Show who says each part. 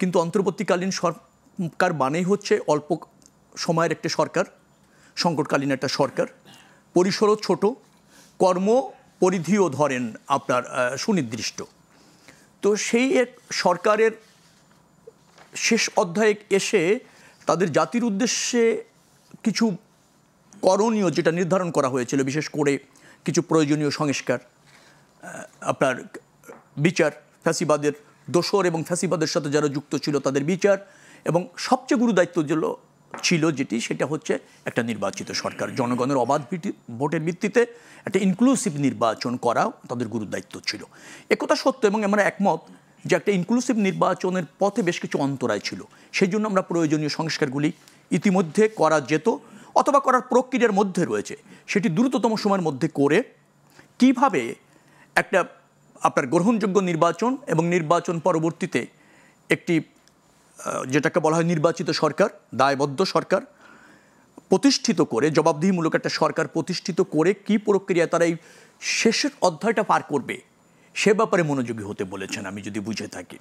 Speaker 1: কিন্তু অন্তর্বর্তীকালীন সরকার মানেই হচ্ছে অল্প সময়ের একটা সরকার, সংকটকালীন একটা সরকার, পরিসরও ছোট, কর্ম পরিধিও ধরেন আপনার সুনির্দিষ্ট। তো সেই এক সরকারের শেষ অধ্যায়ে এসে তাদের জাতির উদ্দেশ্যে কিছু করণীয় যেটা নির্ধারণ করা হয়েছিল, বিশেষ করে কিছু প্রয়োজনীয় সংস্কার, আপনার বিচার, ফ্যাসিবাদের দোসর এবং ফ্যাসিবাদের সাথে যারা যুক্ত ছিল তাদের বিচার, এবং সবচেয়ে গুরু দায়িত্ব ছিল যেটি, সেটা হচ্ছে একটা নির্বাচিত সরকার, জনগণের অবাধ ভোটের ভিত্তিতে একটা ইনক্লুসিভ নির্বাচন করা তাদের গুরু দায়িত্ব ছিল। একথা সত্য, এবং আমরা একমত যে একটা ইনক্লুসিভ নির্বাচনের পথে বেশ কিছু অন্তরায় ছিল। সেই জন্য আমরা প্রয়োজনীয় সংস্কারগুলি ইতিমধ্যে করা যেত অথবা করার প্রক্রিয়ার মধ্যে রয়েছে, সেটি দ্রুততম সময়ের মধ্যে করে কিভাবে একটা আপনার গ্রহণযোগ্য নির্বাচন এবং নির্বাচন পরবর্তীতে একটি যেটাকে বলা হয় নির্বাচিত সরকার, দায়বদ্ধ সরকার প্রতিষ্ঠিত করে, জবাবদিহিমূলক একটা সরকার প্রতিষ্ঠিত করে কি প্রক্রিয়ায় তারা এই শেষের অধ্যায়টা পার করবে সে ব্যাপারে মনোযোগী হতে বলেছেন, আমি যদি বুঝে থাকি।